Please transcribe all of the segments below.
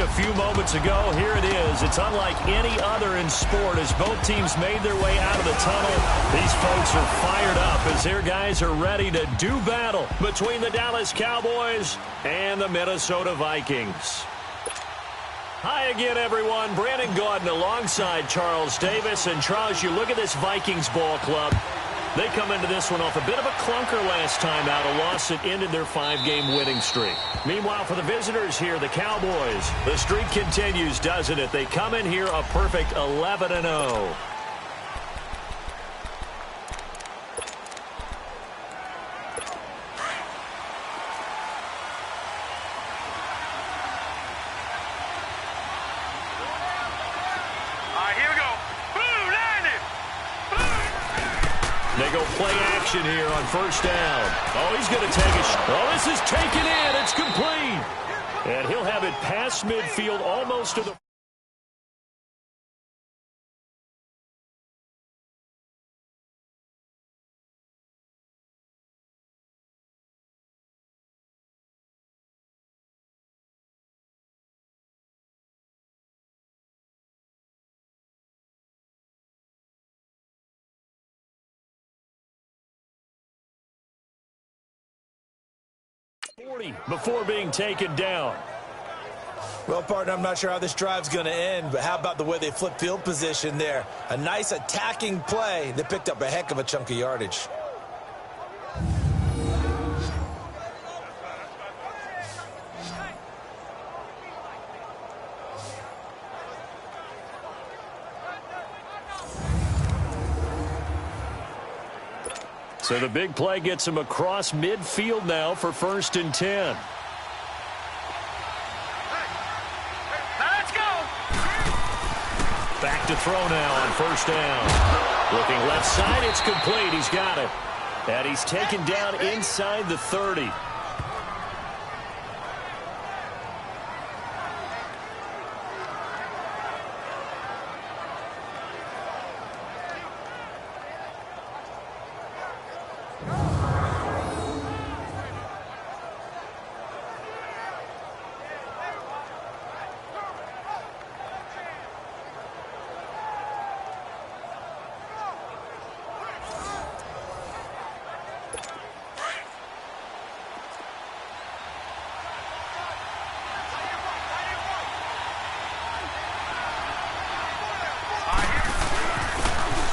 a few moments ago. Here it is. It's unlike any other in sport as both teams made their way out of the tunnel. These folks are fired up as their guys are ready to do battle between the Dallas Cowboys and the Minnesota Vikings. Hi again, everyone. Brandon Gaudin alongside Charles Davis. And, Charles, you look at this Vikings ball club. They come into this one off a bit of a clunker last time out, a loss that ended their 5-game winning streak. Meanwhile, for the visitors here, the Cowboys, the streak continues, doesn't it? They come in here a perfect 11-0. They go play action here on first down. Oh, he's going to take a shot. Oh, this is taken in. It's complete. And he'll have it past midfield almost to the... before being taken down. Well, partner, I'm not sure how this drive's going to end, but how about the way they flip field position there? A nice attacking play that picked up a heck of a chunk of yardage. So the big play gets him across midfield now for 1st and 10. Let's go. Back to throw now on 1st down. Looking left side, it's complete. He's got it. And he's taken down inside the 30.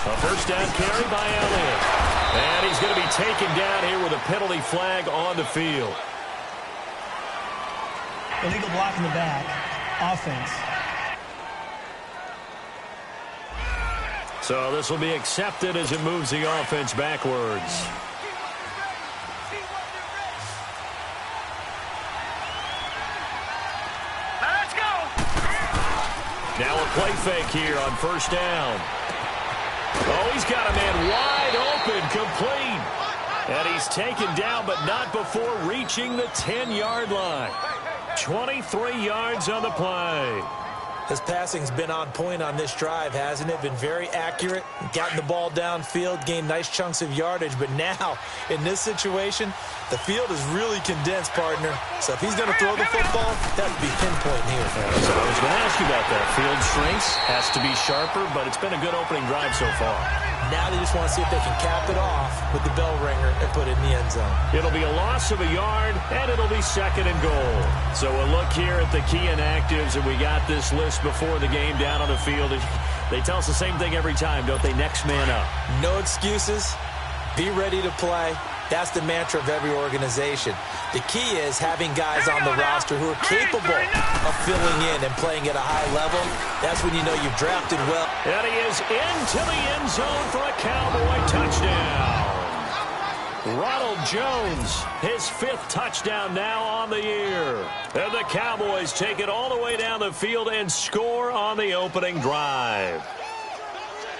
A first down carry by Elliott. And he's going to be taken down here with a penalty flag on the field. Illegal block in the back. Offense. So this will be accepted as it moves the offense backwards. Let's go. Now a play fake here on 1st down. Oh, he's got a man wide open, complete. And he's taken down, but not before reaching the 10-yard line. 23 yards on the play. His passing's been on point on this drive, hasn't it? Been very accurate, gotten the ball downfield, gained nice chunks of yardage. But now, in this situation, the field is really condensed, partner. So if he's going to throw the football, that would be pinpoint here. So I was going to ask you about that. Field shrinks, has to be sharper, but it's been a good opening drive so far. Now they just want to see if they can cap it off with the bell ringer and put it in the end zone. It'll be a loss of a yard, and it'll be 2nd and goal. So we'll look here at the key inactives, and we got this list before the game down on the field. They tell us the same thing every time, don't they? Next man up. No excuses. Be ready to play. That's the mantra of every organization. The key is having guys on the roster who are capable of filling in and playing at a high level. That's when you know you've drafted well. And he is into the end zone for a Cowboy touchdown. Ronald Jones, his 5th touchdown now on the year. And the Cowboys take it all the way down the field and score on the opening drive.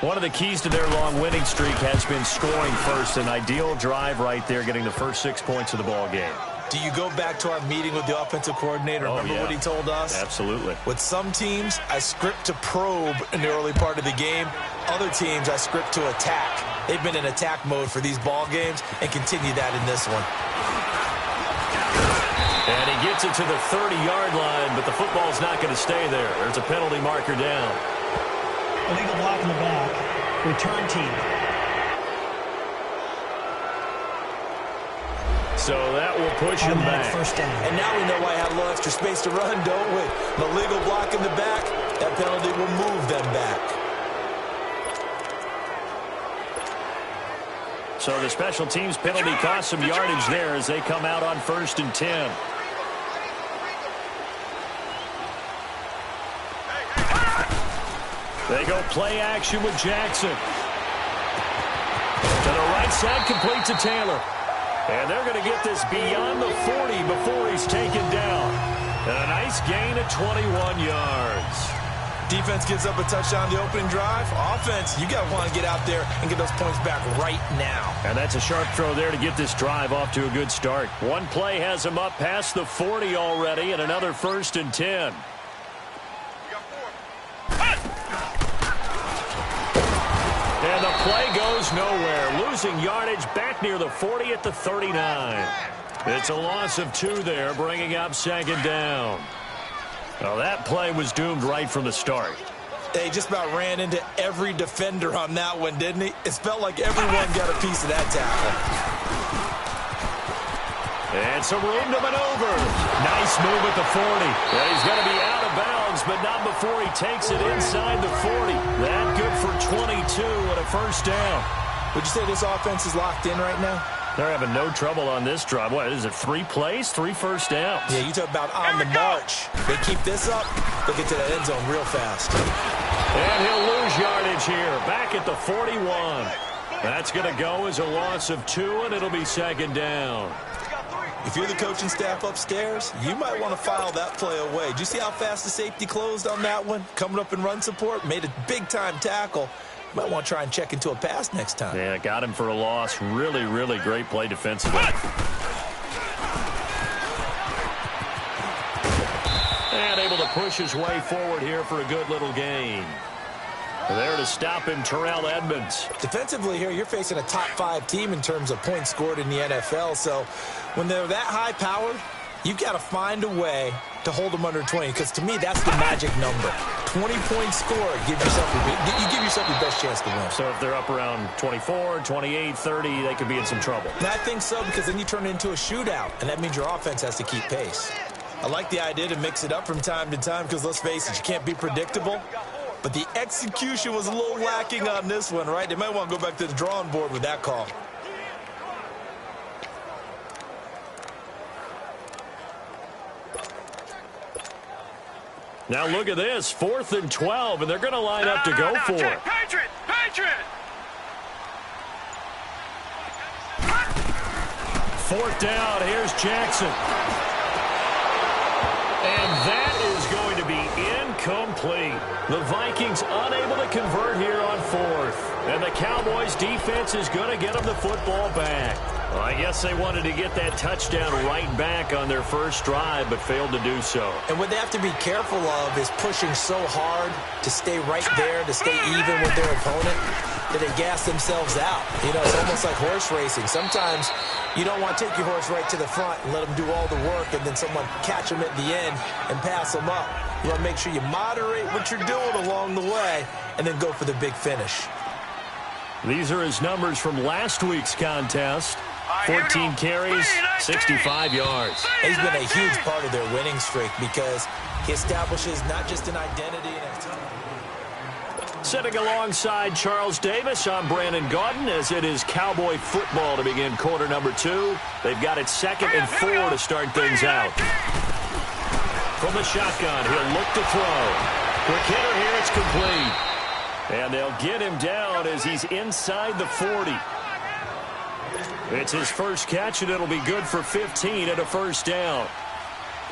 One of the keys to their long winning streak has been scoring first. An ideal drive right there, getting the first 6 points of the ball game. Do you go back to our meeting with the offensive coordinator? Remember what he told us? Absolutely. With some teams, I script to probe in the early part of the game. Other teams, I script to attack. They've been in attack mode for these ball games and continue that in this one. And he gets it to the 30-yard line, but the football's not going to stay there. There's a penalty marker down. Illegal block in the back. Return team. So that will push him back. First down. And now we know why I had a little extra space to run, don't we? An illegal block in the back. That penalty will move them back. So the special teams penalty cost some yardage there as they come out on 1st and 10. They go play action with Jackson. To the right side, complete to Taylor. And they're going to get this beyond the 40 before he's taken down. And a nice gain of 21 yards. Defense gives up a touchdown the opening drive. Offense, you got to want to get out there and get those points back right now. And that's a sharp throw there to get this drive off to a good start. One play has him up past the 40 already, and another 1st and 10. And the play goes nowhere. Losing yardage back near the 40 at the 39. It's a loss of 2 there, bringing up 2nd down. Well, that play was doomed right from the start. They just about ran into every defender on that one, didn't he? It felt like everyone got a piece of that tackle. And some room to maneuver. Nice move at the 40. And he's going to be out of bounds, but not before he takes it inside the 40. That good for 22 and a 1st down. Would you say this offense is locked in right now? They're having no trouble on this drive. What is it, 3 plays, 3 first downs? Yeah, you talk about on the march. They keep this up, they'll get to that end zone real fast. And he'll lose yardage here, back at the 41. That's going to go as a loss of 2, and it'll be 2nd down. If you're the coaching staff upstairs, you might want to file that play away. Did you see how fast the safety closed on that one? Coming up in run support, made a big-time tackle. Might want to try and check into a pass next time. Yeah, got him for a loss. Really, really great play defensively. And able to push his way forward here for a good little gain. There to stop him, Terrell Edmonds. Defensively here, you're facing a top 5 team in terms of points scored in the NFL. So when they're that high-powered, you've got to find a way to hold them under 20, because to me, that's the magic number. 20 points scored, you give yourself your best chance to win. So if they're up around 24, 28, 30, they could be in some trouble. And I think so, because then you turn it into a shootout, and that means your offense has to keep pace. I like the idea to mix it up from time to time, because let's face it, you can't be predictable. But the execution was a little lacking on this one, right? They might want to go back to the drawing board with that call. Now look at this, 4th and 12, and they're going to line up to go for it. Patriot! 4th down, here's Jackson. And that is going to be incomplete. The Vikings unable to convert here on 4th. And the Cowboys defense is going to get them the football back. Well, I guess they wanted to get that touchdown right back on their first drive, but failed to do so. And what they have to be careful of is pushing so hard to stay right there, to stay even with their opponent, that they gas themselves out. You know, it's almost like horse racing. Sometimes you don't want to take your horse right to the front and let them do all the work, and then someone catch them at the end and pass them up. You want to make sure you moderate what you're doing along the way and then go for the big finish. These are his numbers from last week's contest. 14 carries, 65 yards. He's been a huge part of their winning streak because he establishes not just an identity and a team. Sitting alongside Charles Davis, I'm Brandon Gaudin as it is Cowboy football to begin quarter number 2. They've got it 2nd and 4 to start things out. From the shotgun, he'll look to throw. Quick hitter here, it's complete. And they'll get him down as he's inside the 40. It's his first catch, and it'll be good for 15 and a 1st down.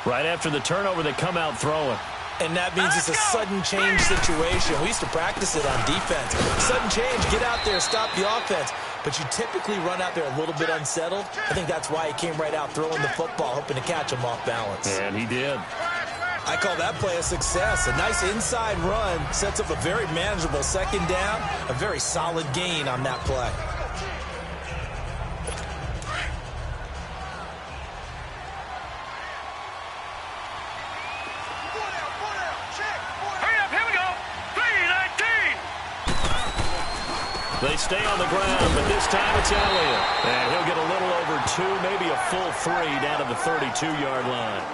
Right after the turnover, they come out throwing. And that means it's a sudden change situation. We used to practice it on defense. Sudden change, get out there, stop the offense. But you typically run out there a little bit unsettled. I think that's why he came right out throwing the football, hoping to catch him off balance. And he did. I call that play a success. A nice inside run sets up a very manageable 2nd down. A very solid gain on that play. They stay on the ground, but this time it's Elliott. And he'll get a little over 2, maybe a full 3 down to the 32-yard line.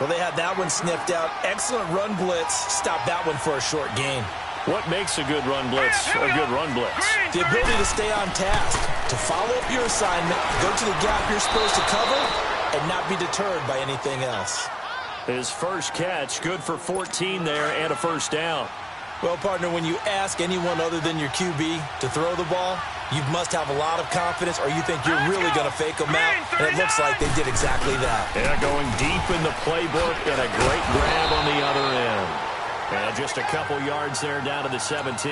Well, they had that one sniffed out. Excellent run blitz. Stop that one for a short gain. What makes a good run blitz a good run blitz? The ability to stay on task, to follow up your assignment, go to the gap you're supposed to cover, and not be deterred by anything else. His first catch, good for 14 there and a first down. Well, partner, when you ask anyone other than your QB to throw the ball, you must have a lot of confidence or you think you're really going to fake them out, and it looks like they did exactly that. Yeah, going deep in the playbook and a great grab on the other end. And just a couple yards there down to the 17.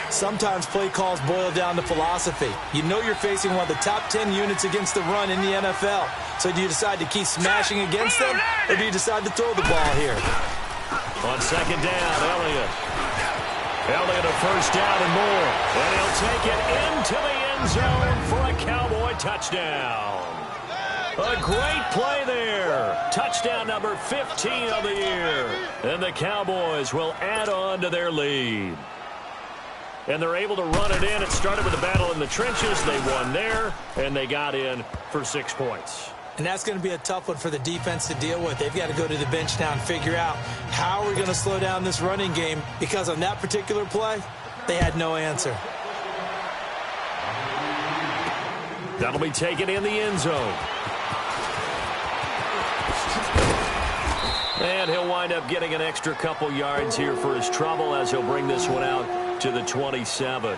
Sometimes play calls boil down to philosophy. You know you're facing one of the top 10 units against the run in the NFL. So do you decide to keep smashing against them, or do you decide to throw the ball here? On second down, Elliott. Elliott a first down and more. And he'll take it into the end zone for a Cowboy touchdown. A great play there. Touchdown number 15 of the year. And the Cowboys will add on to their lead. And they're able to run it in. It started with a battle in the trenches. They won there, and they got in for 6 points. And that's going to be a tough one for the defense to deal with. They've got to go to the bench now and figure out how we're going to slow down this running game, because on that particular play, they had no answer. That'll be taken in the end zone. And he'll wind up getting an extra couple yards here for his trouble as he'll bring this one out to the 27.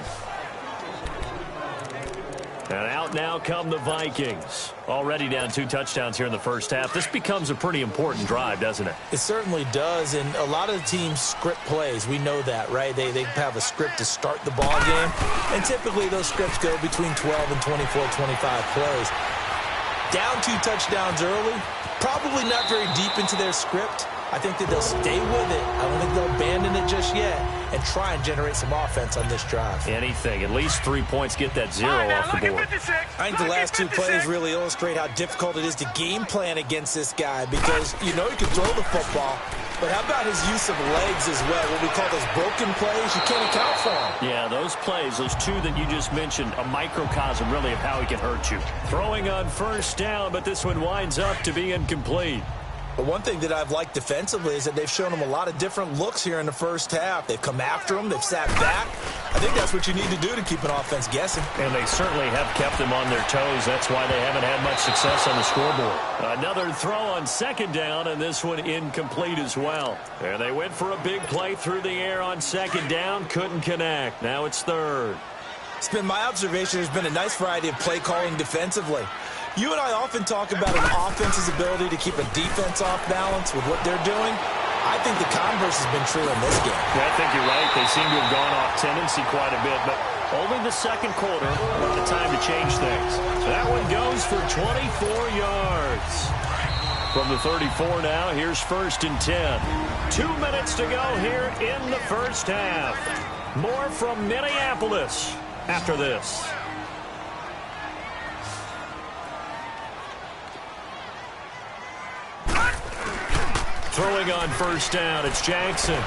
And out now come the Vikings. Already down 2 touchdowns here in the first half. This becomes a pretty important drive, doesn't it? It certainly does, and a lot of the teams script plays. We know that, right? They have a script to start the ball game, and typically those scripts go between 12 and 24, 25 plays. Down 2 touchdowns early, probably not very deep into their script. I think that they'll stay with it. I don't think they'll abandon it just yet and try and generate some offense on this drive. Anything. At least 3 points, get that 0 off the board. I think the last 2 plays really illustrate how difficult it is to game plan against this guy, because you know he can throw the football, but how about his use of legs as well? What we call those broken plays, you can't account for them. Yeah, those plays, those 2 that you just mentioned, a microcosm really of how he can hurt you. Throwing on first down, but this one winds up to be incomplete. But one thing that I've liked defensively is that they've shown him a lot of different looks here in the first half. They've come after him. They've sat back. I think that's what you need to do to keep an offense guessing. And they certainly have kept them on their toes. That's why they haven't had much success on the scoreboard. Another throw on second down, and this one incomplete as well. And they went for a big play through the air on second down. Couldn't connect. Now it's third. It's been my observation there's been a nice variety of play calling defensively. You and I often talk about an offense's ability to keep a defense off balance with what they're doing. I think the converse has been true in this game. Yeah, I think you're right. They seem to have gone off tendency quite a bit, but only the second quarter, the time to change things. So that one goes for 24 yards. From the 34 now, here's 1st and 10. 2 minutes to go here in the first half. More from Minneapolis after this. Throwing on first down, it's Jackson.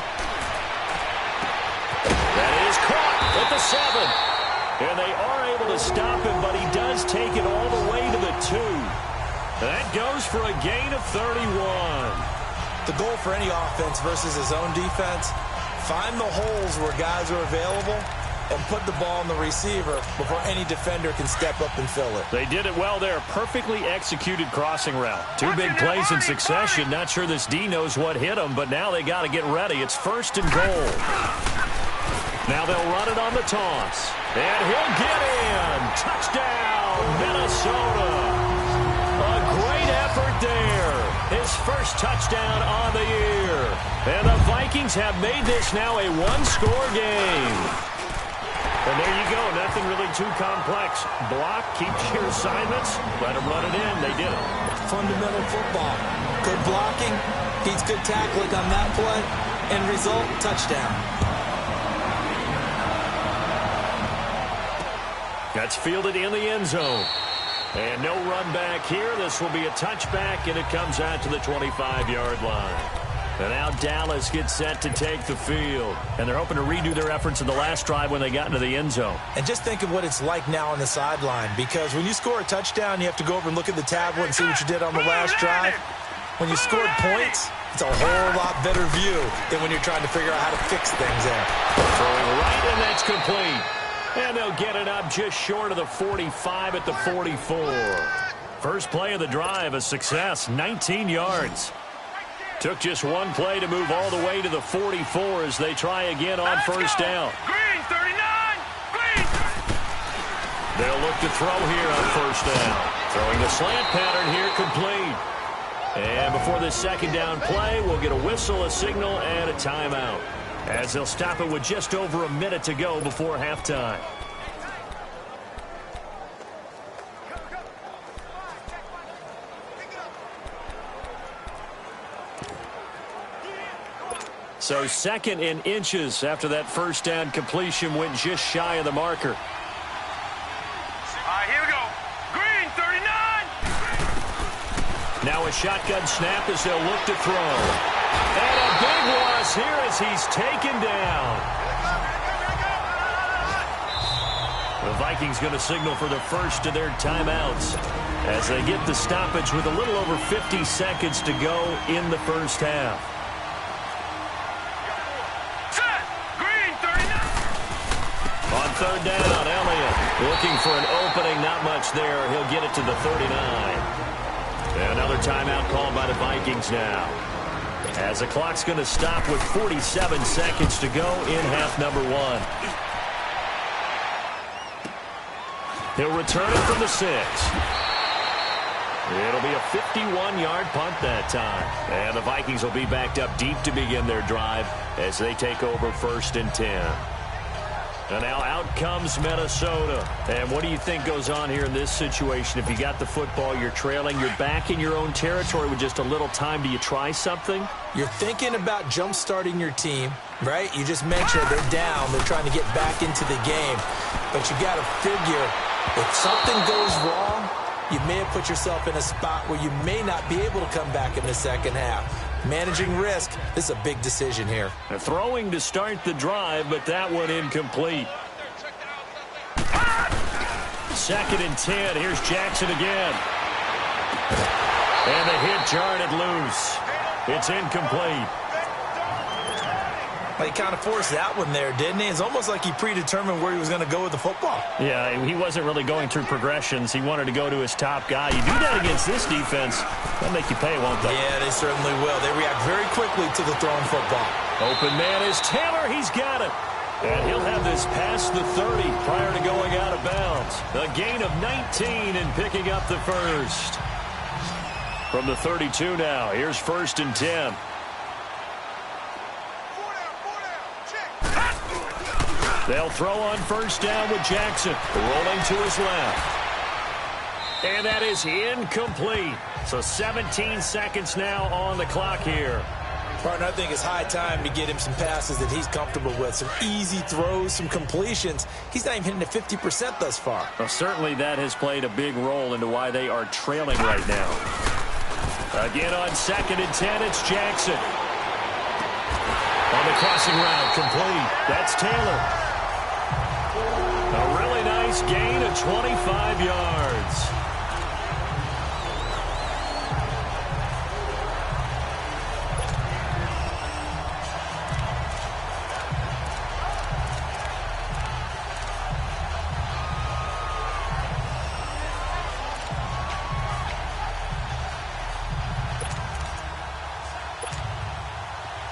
That is caught at the 7. And they are able to stop him, but he does take it all the way to the 2. That goes for a gain of 31. The goal for any offense versus his own defense, find the holes where guys are available and put the ball on the receiver before any defender can step up and fill it. They did it well there. Perfectly executed crossing route. 2 big plays in succession. Not sure this D knows what hit him, but now they got to get ready. It's 1st and goal. Now they'll run it on the toss. And he'll get in. Touchdown, Minnesota. A great effort there. His first touchdown on the year. And the Vikings have made this now a 1-score game. And there you go. Nothing really too complex. Block, keep your assignments, let them run it in. They did it. Fundamental football. Good blocking, beats good tackling on that play. End result, touchdown. That's fielded in the end zone. And no run back here. This will be a touchback, and it comes out to the 25-yard line. And now Dallas gets set to take the field. And they're hoping to redo their efforts in the last drive when they got into the end zone. And just think of what it's like now on the sideline, because when you score a touchdown, you have to go over and look at the tablet and see what you did on the last drive. When you scored points, it's a whole lot better view than when you're trying to figure out how to fix things there. Throwing right, and that's complete. And they'll get it up just short of the 45 at the 44. First play of the drive, a success, 19 yards. Took just one play to move all the way to the 44 as they try again on first down. Green, 39! Green! They'll look to throw here on first down. Throwing the slant pattern here, complete. And before this second down play, we'll get a whistle, a signal, and a timeout, as they'll stop it with just over a minute to go before halftime. So second in inches after that first down completion went just shy of the marker. All right, here we go. Green, 39! Now a shotgun snap as they'll look to throw. And a big loss here as he's taken down. The Vikings going to signal for the first of their timeouts as they get the stoppage with a little over 50 seconds to go in the first half. On third down, Elliott looking for an opening, not much there. He'll get it to the 39. Another timeout called by the Vikings now, as the clock's going to stop with 47 seconds to go in half number one. He'll return it from the 6. It'll be a 51-yard punt that time. And the Vikings will be backed up deep to begin their drive as they take over first and 10. And now out comes Minnesota. And what do you think goes on here in this situation? If you got the football, you're trailing, you're back in your own territory with just a little time. Do you try something? You're thinking about jump-starting your team, right? You just mentioned they're down. They're trying to get back into the game. But you got to figure, if something goes wrong, you may have put yourself in a spot where you may not be able to come back in the second half. Managing risk, this is a big decision here. Throwing to start the drive, but that one incomplete. Second and 10. Here's Jackson again. And the hit jarred it loose. It's incomplete. Well, he kind of forced that one there, didn't he? It's almost like he predetermined where he was going to go with the football. Yeah, he wasn't really going through progressions. He wanted to go to his top guy. You do that against this defense, they'll make you pay, won't they? Yeah, they certainly will. They react very quickly to the thrown football. Open man is Taylor. He's got it. And he'll have this past the 30 prior to going out of bounds. A gain of 19 and picking up the first. From the 32 now, here's first and 10. They'll throw on first down with Jackson, rolling to his left. And that is incomplete. So 17 seconds now on the clock here. Partner, I think it's high time to get him some passes that he's comfortable with. Some easy throws, some completions. He's not even hitting the 50% thus far. Well, certainly that has played a big role into why they are trailing right now. Again on second and 10, it's Jackson. On the crossing route, complete. That's Taylor. A really nice gain of 25 yards.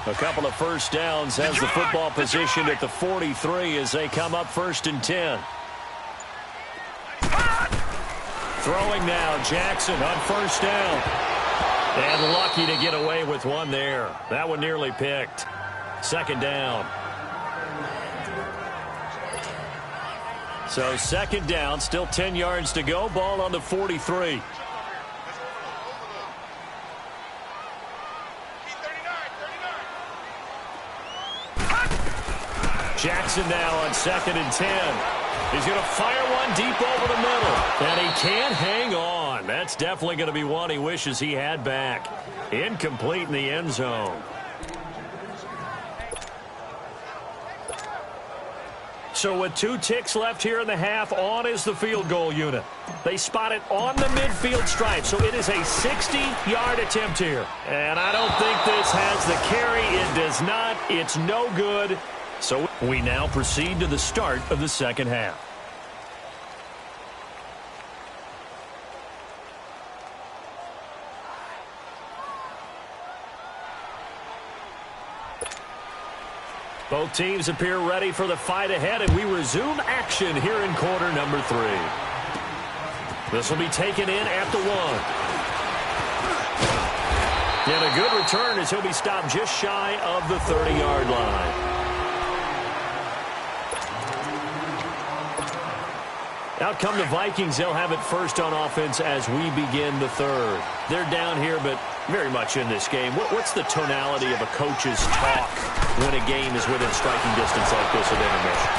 A couple of first downs has the football positioned at the 43 as they come up first and 10. Throwing now, Jackson on first down. And lucky to get away with one there. That one nearly picked. Second down. So second down, still 10 yards to go. Ball on the 43. Jackson now on second and 10. He's going to fire one deep over the middle. And he can't hang on. That's definitely going to be one he wishes he had back. Incomplete in the end zone. So with 2 ticks left here in the half, on is the field goal unit. They spot it on the midfield stripe, so it is a 60-yard attempt here. And I don't think this has the carry. It does not. It's no good. So we now proceed to the start of the second half. Both teams appear ready for the fight ahead, and we resume action here in quarter number 3. This will be taken in at the 1. And a good return as he'll be stopped just shy of the 30-yard line. Out come the Vikings. They'll have it first on offense as we begin the third. They're down here, but very much in this game. What's the tonality of a coach's talk when a game is within striking distance like this at intermission?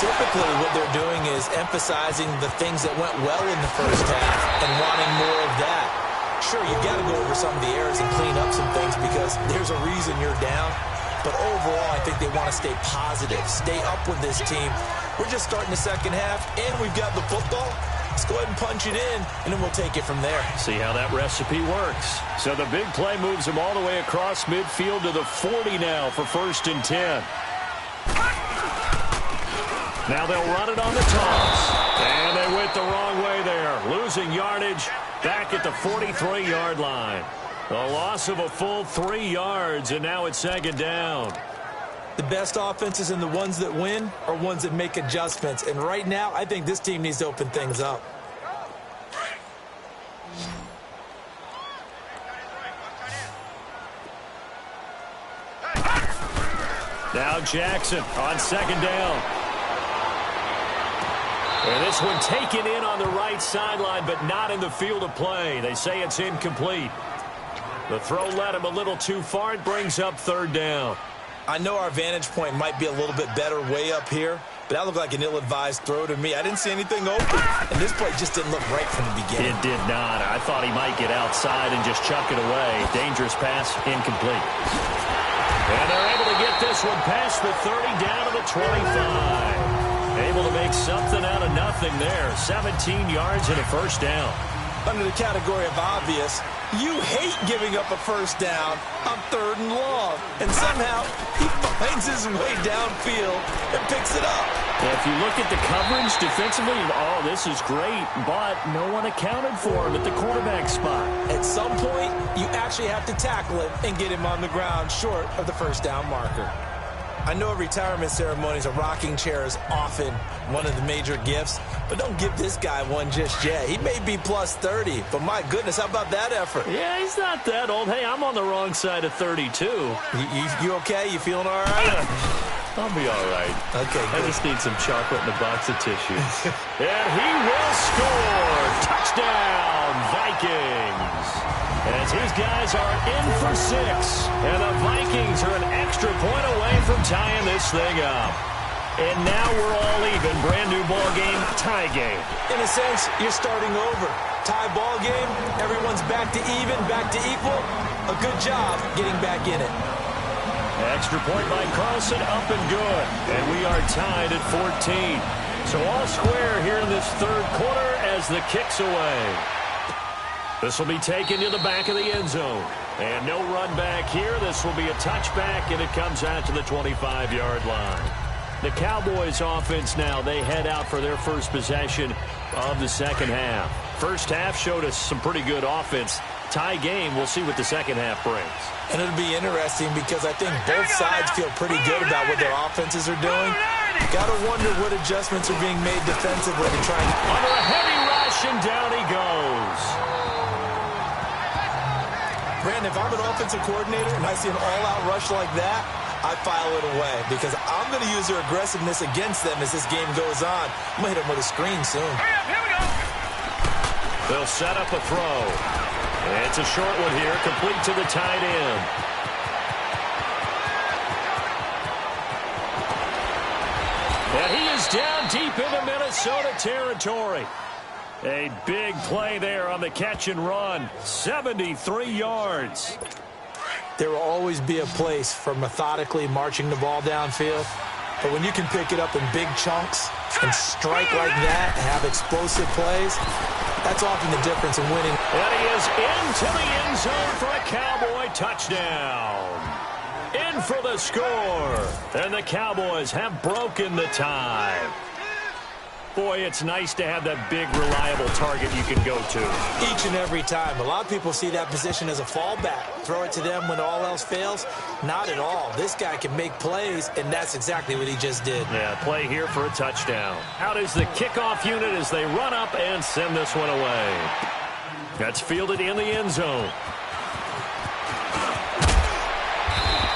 Typically, what they're doing is emphasizing the things that went well in the first half and wanting more of that. Sure, you've got to go over some of the errors and clean up some things because there's a reason you're down. But overall, I think they want to stay positive, stay up with this team. We're just starting the second half, and we've got the football. Let's go ahead and punch it in, and then we'll take it from there. See how that recipe works. So the big play moves them all the way across midfield to the 40 now for 1st and 10. Now they'll run it on the toss. And they went the wrong way there. Losing yardage back at the 43-yard line. A loss of a full 3 yards, and now it's 2nd down. The best offenses and the ones that win are ones that make adjustments. And right now, I think this team needs to open things up. Now Jackson on 2nd down. And this one taken in on the right sideline, but not in the field of play. They say it's incomplete. The throw led him a little too far. It brings up 3rd down. I know our vantage point might be a little bit better way up here, but that looked like an ill-advised throw to me. I didn't see anything open, and this play just didn't look right from the beginning. It did not. I thought he might get outside and just chuck it away. Dangerous pass, incomplete. And they're able to get this one past the 30 down to the 25. Able to make something out of nothing there. 17 yards and a 1st down. Under the category of obvious, you hate giving up a 1st down on 3rd and long. And somehow, he finds his way downfield and picks it up. If you look at the coverage defensively, oh, this is great, but no one accounted for him at the quarterback spot. At some point, you actually have to tackle him and get him on the ground short of the 1st down marker. I know at retirement ceremonies, a rocking chair is often one of the major gifts, but don't give this guy one just yet. He may be plus 30, but my goodness, how about that effort? Yeah, he's not that old. Hey, I'm on the wrong side of 32. You okay? You feeling all right? I'll be all right. Okay, good. I just need some chocolate and a box of tissues. And he will score. Touchdown, Vikings. As his guys are in for 6. And the Vikings are an extra point away from tying this thing up. And now we're all even. Brand new ball game, tie game. In a sense, you're starting over. Tie ball game, everyone's back to even, back to equal. A good job getting back in it. Extra point by Carlson, up and good. And we are tied at 14. So all square here in this 3rd quarter as the kick's away. This will be taken to the back of the end zone. And no run back here. This will be a touchback, and it comes out to the 25-yard line. The Cowboys offense now, they head out for their first possession of the second half. First half showed us some pretty good offense. Tie game, we'll see what the second half brings. And it'll be interesting because I think both sides feel pretty good about what their offenses are doing. Got to wonder what adjustments are being made defensively to try and... Under a heavy rush, and down he goes. Brandon, if I'm an offensive coordinator and I see an all-out rush like that, I file it away because I'm going to use their aggressiveness against them as this game goes on. I'm going to hit them with a screen soon. Hurry up, here we go. They'll set up a throw. It's a short one here, complete to the tight end. And he is down deep into Minnesota territory. A big play there on the catch and run. 73 yards. There will always be a place for methodically marching the ball downfield, But when you can pick it up in big chunks and strike like that and have explosive plays, that's often the difference in winning. And he is into the end zone for a Cowboy touchdown. In for the score. And the Cowboys have broken the tie. Boy, it's nice to have that big, reliable target you can go to. Each and every time. A lot of people see that position as a fallback. Throw it to them when all else fails. Not at all. This guy can make plays, and that's exactly what he just did. Yeah, play here for a touchdown. Out is the kickoff unit as they run up and send this one away. That's fielded in the end zone.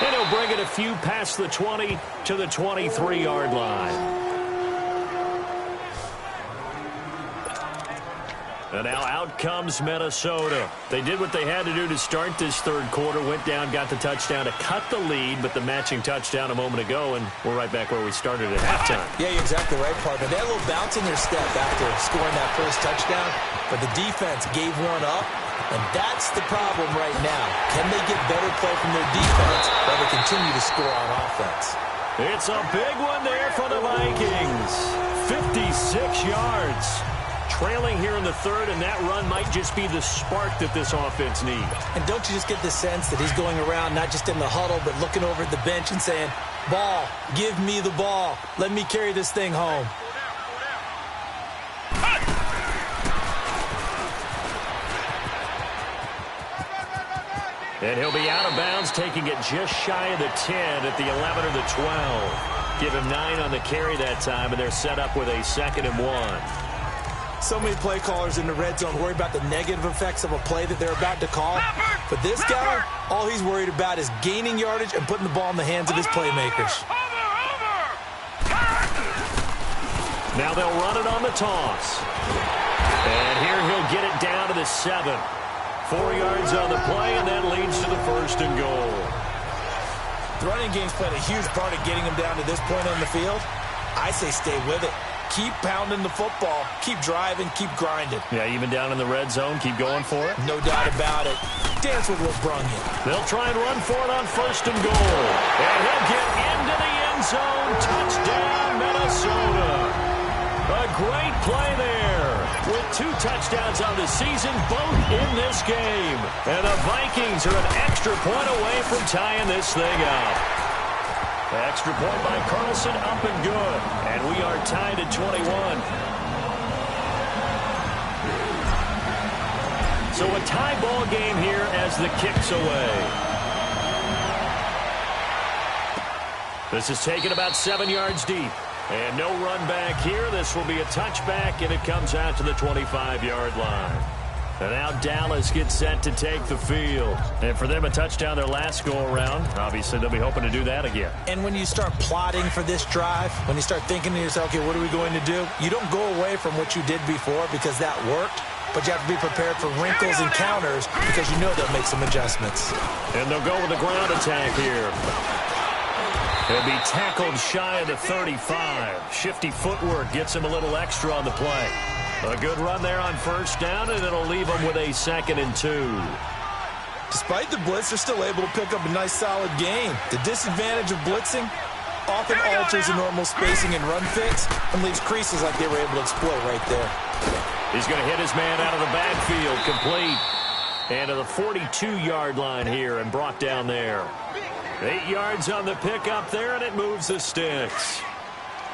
And he'll bring it a few past the 20 to the 23-yard line. And now out comes Minnesota. They did what they had to do to start this third quarter. Went down, got the touchdown to cut the lead, but the matching touchdown a moment ago, and we're right back where we started at halftime. Yeah, you're exactly right, partner. They had a little bounce in their step after scoring that first touchdown, but the defense gave one up, and that's the problem right now. Can they get better play from their defense while they continue to score on offense? It's a big one there for the Vikings. 56 yards. Trailing here in the third, and that run might just be the spark that this offense needs. And don't you just get the sense that he's going around not just in the huddle, but looking over at the bench and saying, ball, give me the ball. Let me carry this thing home. And he'll be out of bounds, taking it just shy of the 10 at the 11 or the 12. Give him 9 on the carry that time, and they're set up with a 2nd and 1. So many play callers in the red zone worry about the negative effects of a play that they're about to call. But this guy, all he's worried about is gaining yardage and putting the ball in the hands of his playmakers. Now they'll run it on the toss. And here he'll get it down to the 7. 4 yards on the play, and that leads to the 1st and goal. The running game's played a huge part of getting him down to this point on the field. I say stay with it. Keep pounding the football. Keep driving. Keep grinding. Yeah, even down in the red zone, keep going for it. No doubt about it. Dance with what brung you. They'll try and run for it on 1st and goal. And he'll get into the end zone. Touchdown, Minnesota. A great play there. With 2 touchdowns on the season, both in this game. And the Vikings are an extra point away from tying this thing up. Extra point by Carlson, up and good. And we are tied at 21. So a tie ball game here as the kick's away. This is taken about 7 yards deep. And no run back here. This will be a touchback, and it comes out to the 25-yard line. And now Dallas gets set to take the field. And for them, a touchdown their last go-around. Obviously, they'll be hoping to do that again. And when you start plotting for this drive, when you start thinking to yourself, okay, what are we going to do? You don't go away from what you did before because that worked. But you have to be prepared for wrinkles and counters because you know they'll make some adjustments. And they'll go with the ground attack here. He'll be tackled shy of the 35. Shifty footwork gets him a little extra on the play. A good run there on 1st down, and it'll leave them with a 2nd and 2. Despite the blitz, they're still able to pick up a nice, solid gain. The disadvantage of blitzing often alters the normal spacing and run fits and leaves creases like they were able to exploit right there. He's going to hit his man out of the backfield, complete. And to the 42-yard line here and brought down there. 8 yards on the pickup there, and it moves the sticks.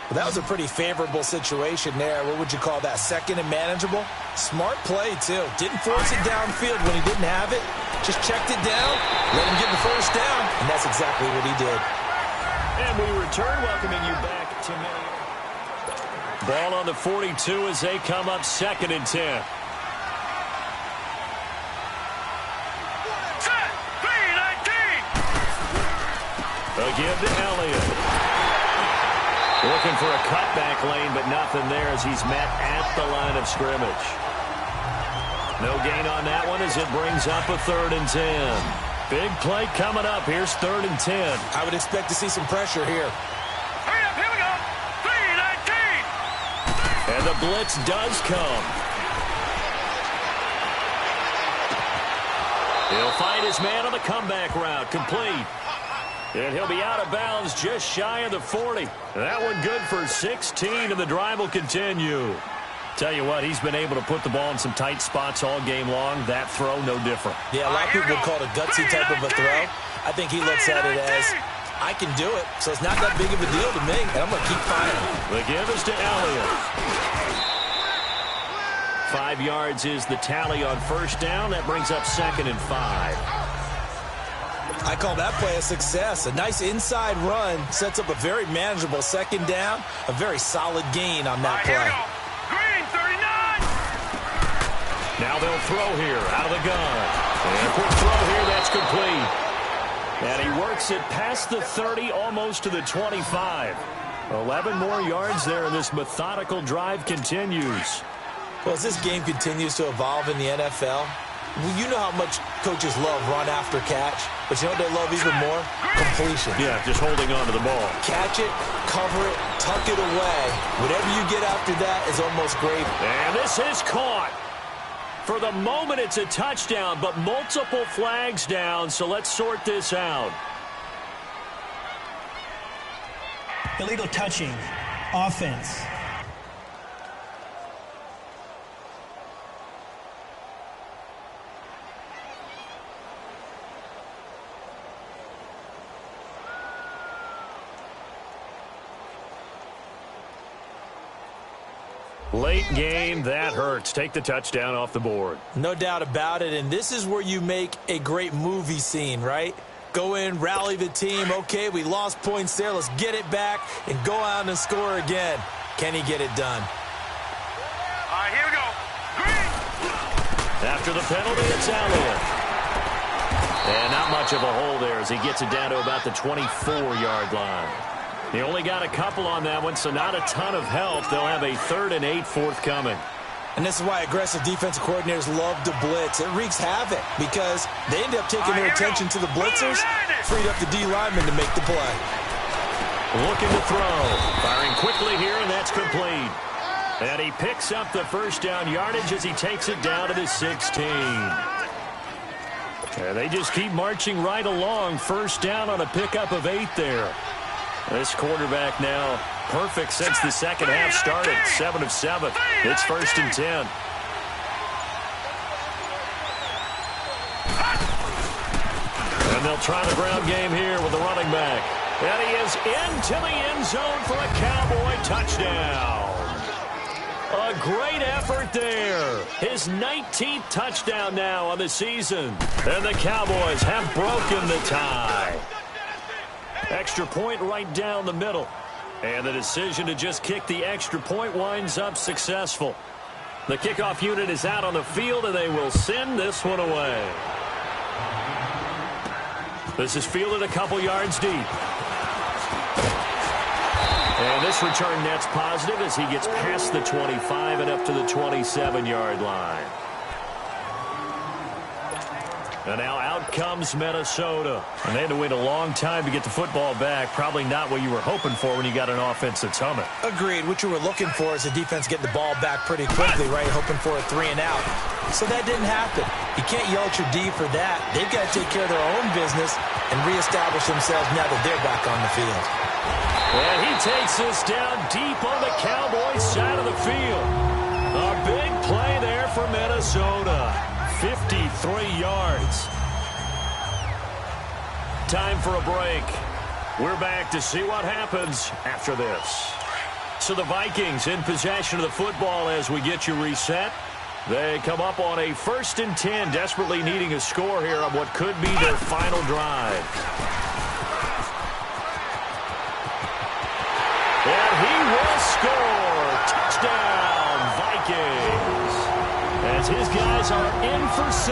Well, that was a pretty favorable situation there. What would you call that? 2nd and manageable? Smart play, too. Didn't force it downfield when he didn't have it. Just checked it down, let him get the 1st down, and that's exactly what he did. And we return, welcoming you back to Minnesota. Ball on the 42 as they come up 2nd and 10. Again to Elliott. Looking for a cutback lane, but nothing there as he's met at the line of scrimmage. No gain on that one as it brings up a 3rd and 10. Big play coming up. Here's 3rd and 10. I would expect to see some pressure here. Hurry up, here we go. 3-19. And the blitz does come. He'll find his man on the comeback route. Complete. And he'll be out of bounds just shy of the 40. That one good for 16, and the drive will continue. Tell you what, he's been able to put the ball in some tight spots all game long. That throw, no different. Yeah, a lot of people call it a gutsy type of a throw. I think he looks at it as, I can do it, so it's not that big of a deal to me, and I'm going to keep firing. The give is to Elliott. 5 yards is the tally on first down. That brings up 2nd and 5. I call that play a success. A nice inside run sets up a very manageable 2nd down, a very solid gain on that play. Green, 39. Now they'll throw here out of the gun. And a quick throw here, that's complete. And he works it past the 30, almost to the 25. 11 more yards there, and this methodical drive continues. Well, as this game continues to evolve in the NFL, you know how much coaches love run after catch, but you know what they love even more? Completion. Yeah, just holding on to the ball. Catch it, cover it, tuck it away. Whatever you get after that is almost gravy. And this is caught. For the moment, it's a touchdown, but multiple flags down, so let's sort this out. Illegal touching. Offense. Late game, that hurts. Take the touchdown off the board. No doubt about it, and this is where you make a great movie scene, right? Go in, rally the team. Okay, we lost points there. Let's get it back and go out and score again. Can he get it done? All right, here we go. Green. After the penalty, it's Elliott. And not much of a hole there as he gets it down to about the 24-yard line. He only got a couple on that one, so not a ton of help. They'll have a 3rd and 8 forthcoming. And this is why aggressive defensive coordinators love to blitz. It wreaks havoc because they end up taking their attention to the blitzers, freed up the D lineman to make the play. Looking to throw. Firing quickly here, and that's complete. And he picks up the first down yardage as he takes it down to the 16. And they just keep marching right along. First down on a pickup of 8 there. This quarterback now perfect since the second half started. 7 of 7. It's 1st and 10. And they'll try the ground game here with the running back. And he is into the end zone for a Cowboy touchdown. A great effort there. His 19th touchdown now on the season. And the Cowboys have broken the tie. Extra point right down the middle. And the decision to just kick the extra point winds up successful. The kickoff unit is out on the field, and they will send this one away. This is fielded a couple yards deep. And this return net's positive as he gets past the 25 and up to the 27-yard line. And now out comes Minnesota. And they had to wait a long time to get the football back. Probably not what you were hoping for when you got an offense that's humming. Agreed. What you were looking for is the defense getting the ball back pretty quickly, right? Hoping for a 3 and out. So that didn't happen. You can't yell at your D for that. They've got to take care of their own business and reestablish themselves now that they're back on the field. And he takes this down deep on the Cowboys side of the field. A big play there for Minnesota. 53 yards. Time for a break. We're back to see what happens after this. So the Vikings in possession of the football as we get you reset. They come up on a 1st and 10, desperately needing a score here on what could be their final drive. And he will score. Touchdown, Vikings. As his guys are in for 6.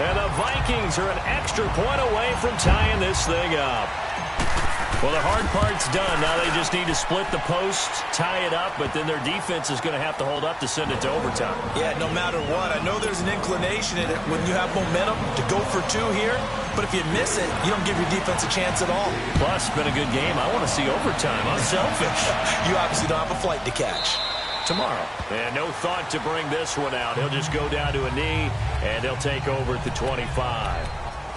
And the Vikings are an extra point away from tying this thing up. Well, the hard part's done. Now they just need to split the posts, tie it up, but then their defense is going to have to hold up to send it to overtime. Yeah, no matter what. I know there's an inclination in it when you have momentum to go for 2 here, but if you miss it, you don't give your defense a chance at all. Plus, it's been a good game. I want to see overtime. I'm selfish. You obviously don't have a flight to catch. Tomorrow. And no thought to bring this one out. He'll just go down to a knee, and they'll take over at the 25.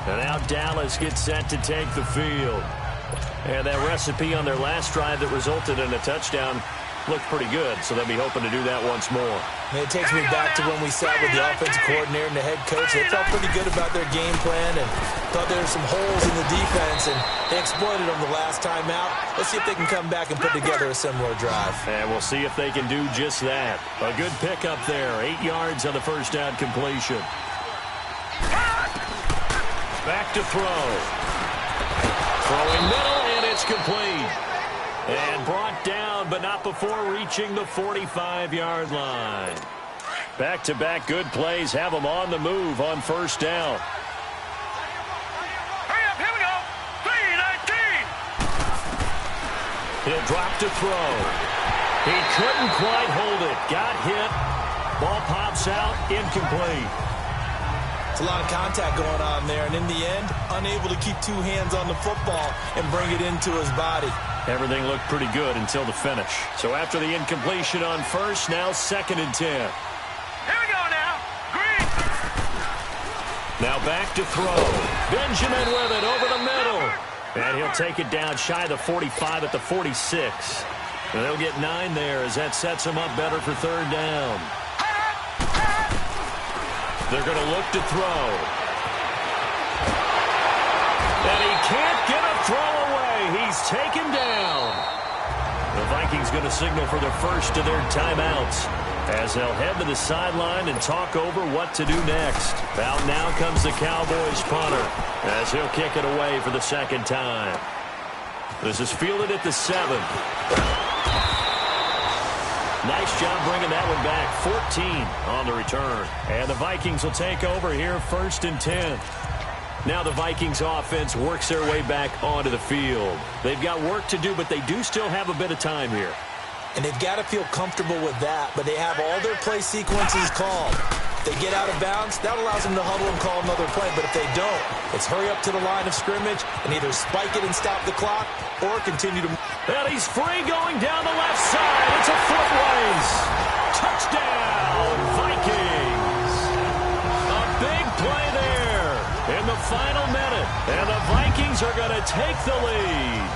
And now Dallas gets set to take the field. And that recipe on their last drive that resulted in a touchdown looked pretty good, so they'll be hoping to do that once more. It takes me back to when we sat with the offensive coordinator and the head coach. They felt pretty good about their game plan and thought there were some holes in the defense, and they exploited them the last time out. Let's see if they can come back and put together a similar drive. And we'll see if they can do just that. A good pickup there. 8 yards on the first down completion. Back to throw. Throwing middle, and it's complete. And brought down, but not before reaching the 45-yard line. Back-to-back good plays have them on the move on first down. Hurry up, here we go. 3-19. He'll drop to throw. He couldn't quite hold it. Got hit. Ball pops out, incomplete. It's a lot of contact going on there, and in the end, unable to keep two hands on the football and bring it into his body. Everything looked pretty good until the finish. So after the incompletion on first, now 2nd and 10. Here we go now. Green. Now back to throw. Benjamin with it over the middle. And he'll take it down shy of the 45 at the 46. And they'll get 9 there as that sets him up better for 3rd down. They're going to look to throw. And he can't get a throw away. He's taken down. The Vikings going to signal for their first of their timeouts as they'll head to the sideline and talk over what to do next. Out now comes the Cowboys punter as he'll kick it away for the 2nd time. This is fielded at the 7. Nice job bringing that one back. 14 on the return. And the Vikings will take over here 1st and 10. Now the Vikings offense works their way back onto the field. They've got work to do, but they do still have a bit of time here. And they've got to feel comfortable with that, but they have all their play sequences called. If they get out of bounds, that allows them to huddle and call another play, but if they don't, it's hurry up to the line of scrimmage and either spike it and stop the clock or continue to... And he's free going down the left side. It's a foot race. Touchdown, Vikings. A big play there in the final minute, and the Vikings are going to take the lead.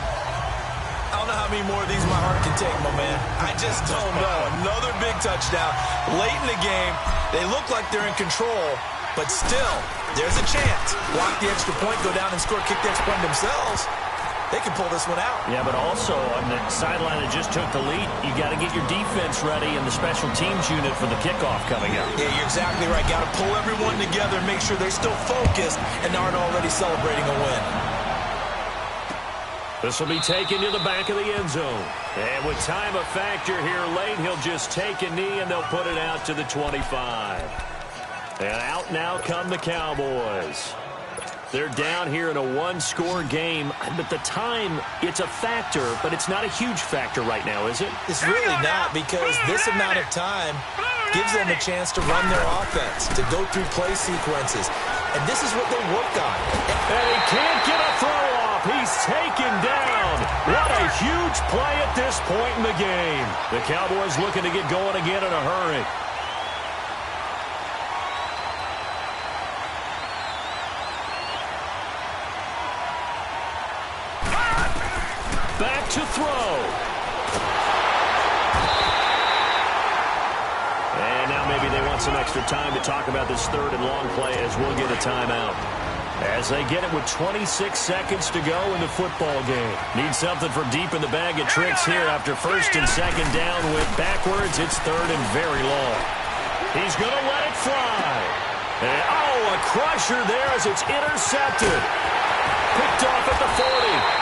I don't know how many more of these my heart can take, my man. I just don't know. Another big touchdown. Late in the game, they look like they're in control, but still, there's a chance. Block the extra point, go down and score, kick the extra point themselves. They can pull this one out. Yeah, but also on the sideline that just took the lead, you got to get your defense ready and the special teams unit for the kickoff coming up. Yeah, you're exactly right. Got to pull everyone together and make sure they're still focused and aren't already celebrating a win. This will be taken to the back of the end zone. And with time a factor here late, he'll just take a knee and they'll put it out to the 25. And out now come the Cowboys. They're down here in a one-score game, but the time, it's a factor, but it's not a huge factor right now, is it? It's really not, because this amount of time gives them a chance to run their offense, to go through play sequences. And this is what they worked on. And he can't get a throw off. He's taken down. What a huge play at this point in the game. The Cowboys looking to get going again in a hurry. Back to throw. And now maybe they want some extra time to talk about this 3rd and long play as we'll get a timeout. As they get it with 26 seconds to go in the football game. Need something from deep in the bag of tricks here after 1st and 2nd down. Went backwards. It's 3rd and very long. He's going to let it fly. And, oh, a crusher there as it's intercepted. Picked off at the 40.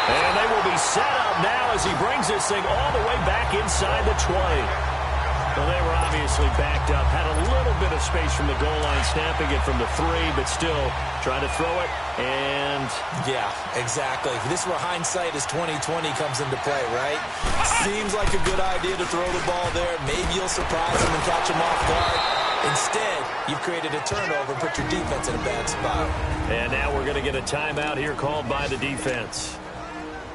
And they will be set up now as he brings this thing all the way back inside the 20. Well, they were obviously backed up. Had a little bit of space from the goal line, snapping it from the 3, but still trying to throw it. And yeah, exactly. This is where hindsight is 20/20 comes into play, right? Seems like a good idea to throw the ball there. Maybe you'll surprise him and catch him off guard. Instead, you've created a turnover and put your defense in a bad spot. And now we're going to get a timeout here called by the defense,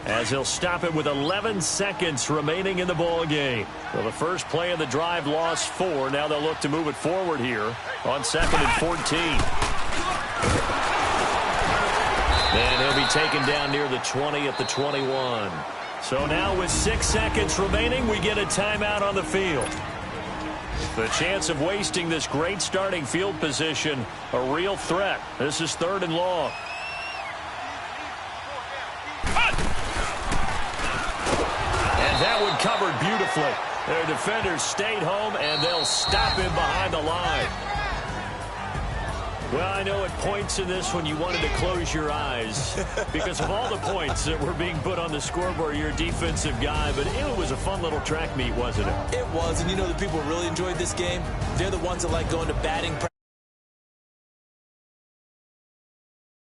as he'll stop it with 11 seconds remaining in the ball game. Well, the first play of the drive lost 4. Now they'll look to move it forward here on 2nd and 14. And he'll be taken down near the 20 at the 21. So now with 6 seconds remaining, we get a timeout on the field. The chance of wasting this great starting field position, a real threat. This is 3rd and long. And that one covered beautifully. Their defenders stayed home, and they'll stop him behind the line. Well, I know at points in this one you wanted to close your eyes because of all the points that were being put on the scoreboard. You're a defensive guy, but it was a fun little track meet, wasn't it? It was, and you know the people who really enjoyed this game? They're the ones that like going to batting practice.